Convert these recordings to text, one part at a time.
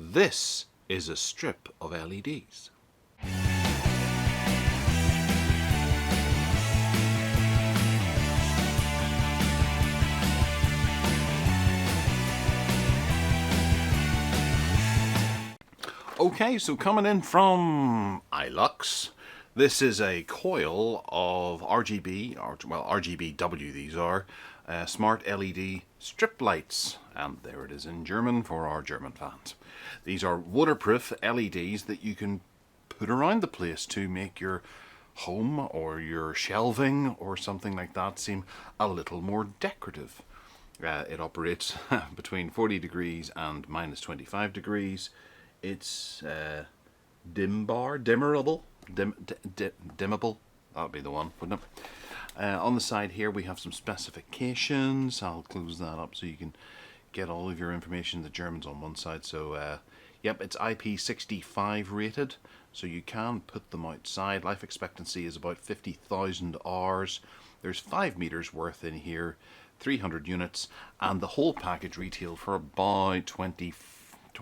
This is a strip of LEDs. Okay, so coming in from iLux, this is a coil of RGB, well RGBW these are, smart LED strip lights, and there it is in German for our German fans. These are waterproof LEDs that you can put around the place to make your home or your shelving or something like that seem a little more decorative. It operates between 40 degrees and minus 25 degrees. It's dimmable, that would be the one, wouldn't it? On the side here we have some specifications. I'll close that up so you can get all of your information. The German's on one side, so yep, it's IP65 rated, so you can put them outside. Life expectancy is about 50,000 hours. There's 5 meters worth in here, 300 units, and the whole package retailed for about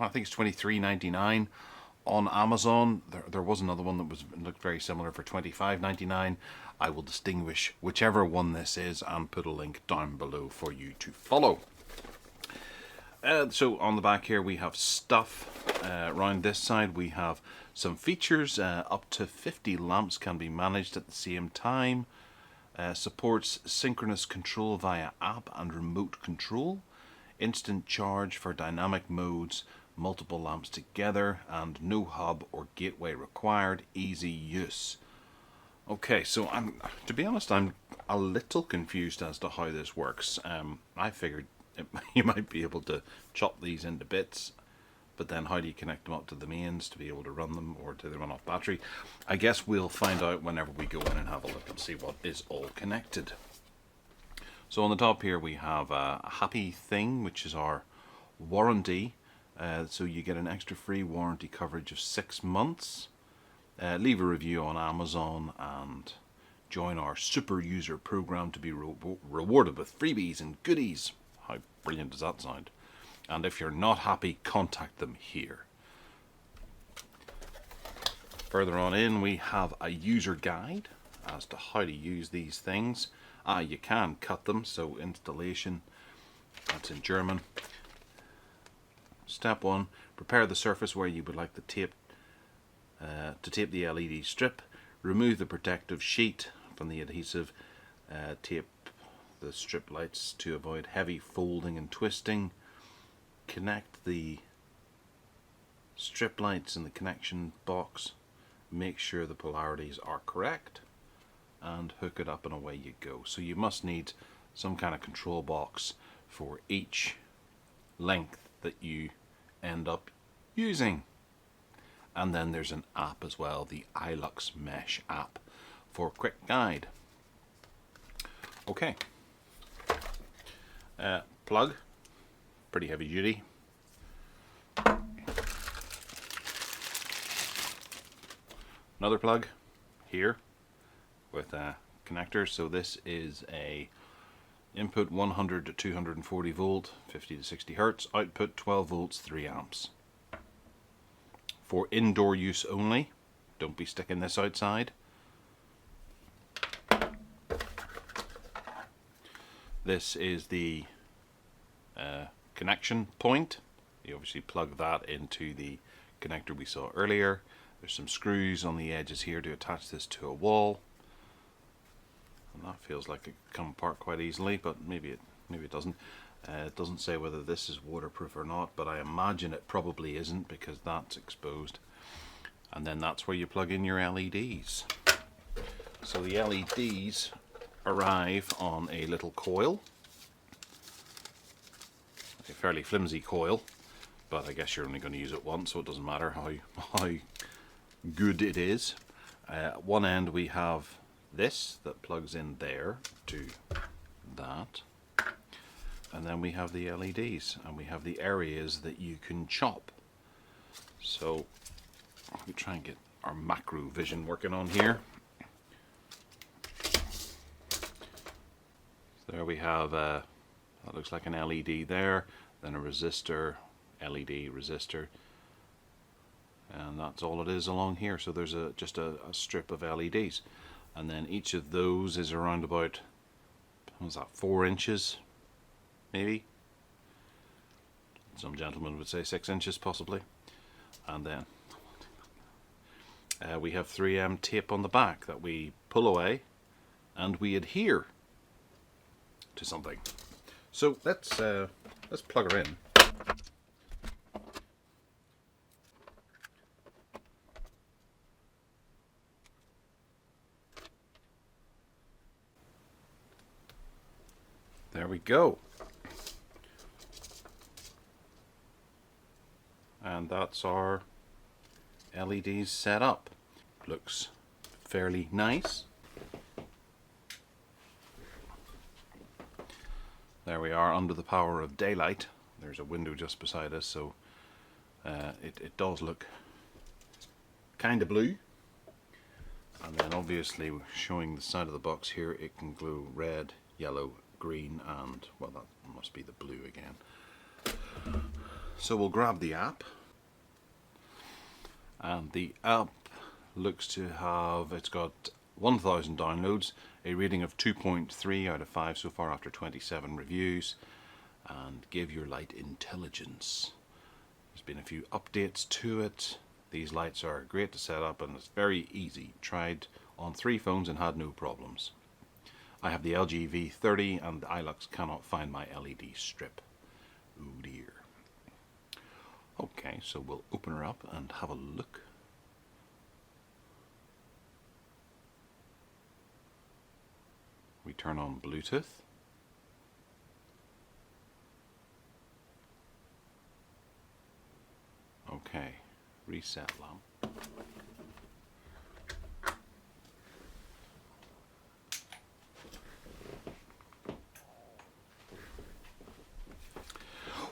I think it's $23.99 on Amazon. There was another one that looked very similar for $25.99. I will distinguish whichever one this is and put a link down below for you to follow. So on the back here we have stuff. Around this side we have some features. Up to 50 lamps can be managed at the same time. Supports synchronous control via app and remote control. Instant charge for dynamic modes, multiple lamps together, and no hub or gateway required. Easy use. Okay, so to be honest, I'm a little confused as to how this works. I figured you might be able to chop these into bits, but then how do you connect them up to the mains to be able to run them, or do they run off battery? I guess we'll find out whenever we go in and have a look and see what is all connected. So on the top here we have a happy thing, which is our warranty. So you get an extra free warranty coverage of 6 months. Leave a review on Amazon and join our super user program to be rewarded with freebies and goodies. How brilliant does that sound? And if you're not happy, contact them here. Further on in we have a user guide as to how to use these things. You can cut them, so installation, that's in German. Step 1, prepare the surface where you would like the tape to tape the LED strip. Remove the protective sheet from the adhesive. Tape the strip lights to avoid heavy folding and twisting. Connect the strip lights in the connection box. Make sure the polarities are correct, and hook it up and away you go. So you must need some kind of control box for each length that you end up using. And then there's an app as well, the iLux Mesh app for quick guide. Okay. Plug, pretty heavy duty. Another plug here with a connector. So this is a input 100 to 240 volt, 50 to 60 hertz, output 12 volts, 3 amps. For indoor use only, don't be sticking this outside. This is the connection point. You obviously plug that into the connector we saw earlier. There's some screws on the edges here to attach this to a wall. And that feels like it could come apart quite easily, but maybe it doesn't. It doesn't say whether this is waterproof or not, but I imagine it probably isn't because that's exposed. And then that's where you plug in your LEDs. So the LEDs arrive on a little coil, a fairly flimsy coil, but I guess you're only going to use it once, so it doesn't matter how good it is. One end we have this that plugs in there to that, and then we have the LEDs, and we have the areas that you can chop. So we try and get our macro vision working on here. There we have that looks like an LED there, then a resistor, LED resistor, and that's all it is along here. So there's just a strip of LEDs, and then each of those is around about, what's that, 4 inches maybe. Some gentlemen would say 6 inches possibly. And then we have 3M tape on the back that we pull away and we adhere to something. So let's plug her in. There we go. And that's our LEDs set up. Looks fairly nice. There we are under the power of daylight. There's a window just beside us, so it does look kind of blue. And then obviously showing the side of the box here, it can glow red, yellow, green, and, well, that must be the blue again. So we'll grab the app, and the app looks to have, it's got 1,000 downloads, a rating of 2.3 out of 5 so far after 27 reviews, and give your light intelligence. There's been a few updates to it. These lights are great to set up and it's very easy. Tried on 3 phones and had no problems. I have the LG V30 and the iLux cannot find my LED strip. Oh dear. Okay, so we'll open her up and have a look. We turn on Bluetooth. Okay, reset lamp.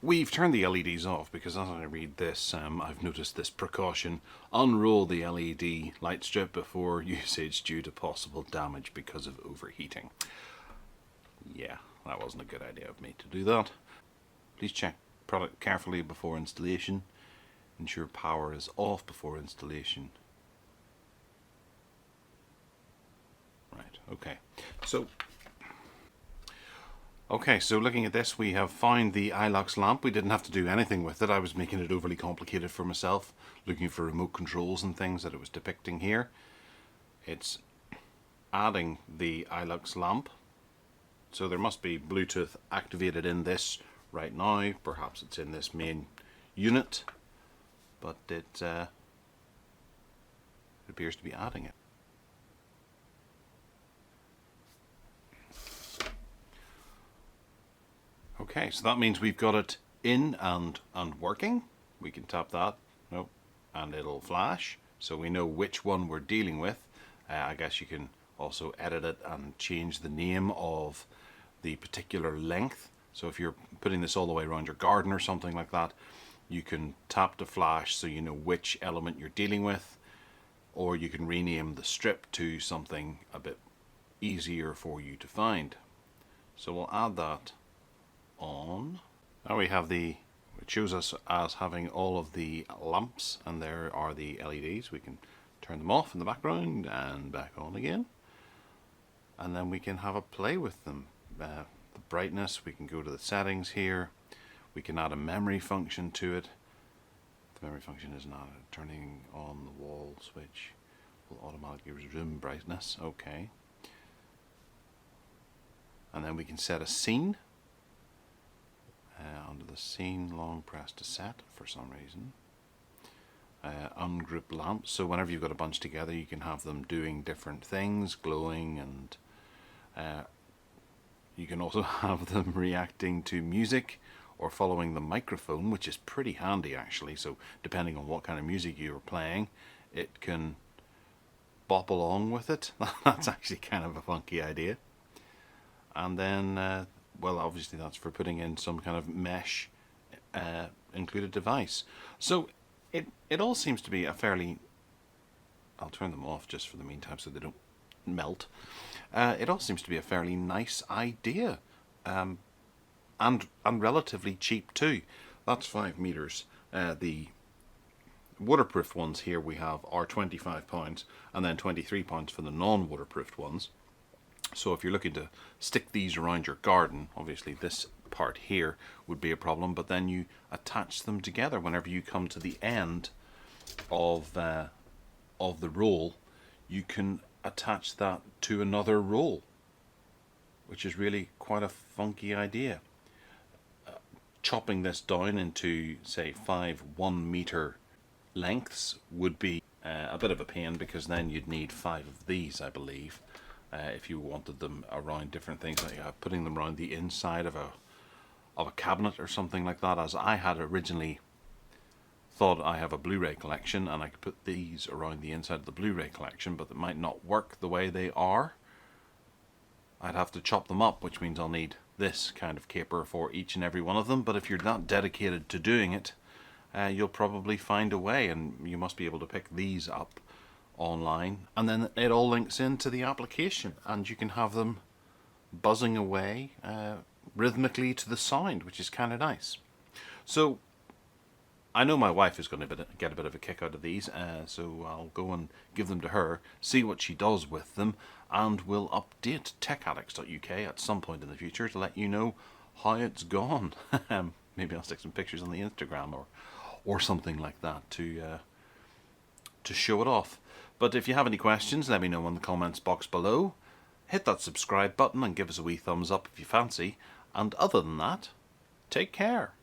We've turned the LEDs off because as I read this, I've noticed this precaution: unroll the LED light strip before usage due to possible damage because of overheating. Yeah, that wasn't a good idea of me to do that. Please check product carefully before installation. Ensure power is off before installation. Right, okay. So looking at this, we have found the iLux lamp. We didn't have to do anything with it. I was making it overly complicated for myself, looking for remote controls and things that it was depicting here. It's adding the iLux lamp. So there must be Bluetooth activated in this right now. Perhaps it's in this main unit, but it appears to be adding it. Okay, so that means we've got it in and working. We can tap that, nope, and it'll flash, so we know which one we're dealing with. I guess you can also edit it and change the name of the particular length. So if you're putting this all the way around your garden or something like that, you can tap to flash so you know which element you're dealing with, or you can rename the strip to something a bit easier for you to find. So we'll add that on. Now we have it shows us as having all of the lamps, and there are the LEDs. We can turn them off in the background and back on again, and then we can have a play with them. The brightness, we can go to the settings here. We can add a memory function to it. The memory function is not turning on the wall switch will automatically resume brightness. Okay, and then we can set a scene. Under the scene, long press to set for some reason. Ungroup lamps, so whenever you've got a bunch together you can have them doing different things, glowing, and you can also have them reacting to music or following the microphone, which is pretty handy actually. So depending on what kind of music you're playing, it can bop along with it. That's actually kind of a funky idea. And then well, obviously that's for putting in some kind of mesh included device. So it all seems to be a fairly, I'll turn them off just for the meantime so they don't melt. It all seems to be a fairly nice idea, and relatively cheap too. That's 5 meters. The waterproof ones here we have are £25 and then £23 for the non-waterproofed ones. So if you're looking to stick these around your garden, obviously this part here would be a problem, but then you attach them together whenever you come to the end of the roll. You can attach that to another roll, which is really quite a funky idea. Chopping this down into, say, 5 1-meter lengths would be a bit of a pain, because then you'd need 5 of these, I believe, if you wanted them around different things, like putting them around the inside of a cabinet or something like that, as I had originally thought. I have a Blu-ray collection and I could put these around the inside of the Blu-ray collection, but it might not work the way they are. I'd have to chop them up, which means I'll need this kind of caper for each and every one of them. But if you're not dedicated to doing it, you'll probably find a way, and you must be able to pick these up online, and then it all links into the application and you can have them buzzing away rhythmically to the sound, which is kind of nice. So I know my wife is going to get a bit of a kick out of these, so I'll go and give them to her, see what she does with them, and we'll update techaddicts.uk at some point in the future to let you know how it's gone. Maybe I'll stick some pictures on the Instagram or something like that to show it off. But if you have any questions, let me know in the comments box below. Hit that subscribe button and give us a wee thumbs up if you fancy. And other than that, take care.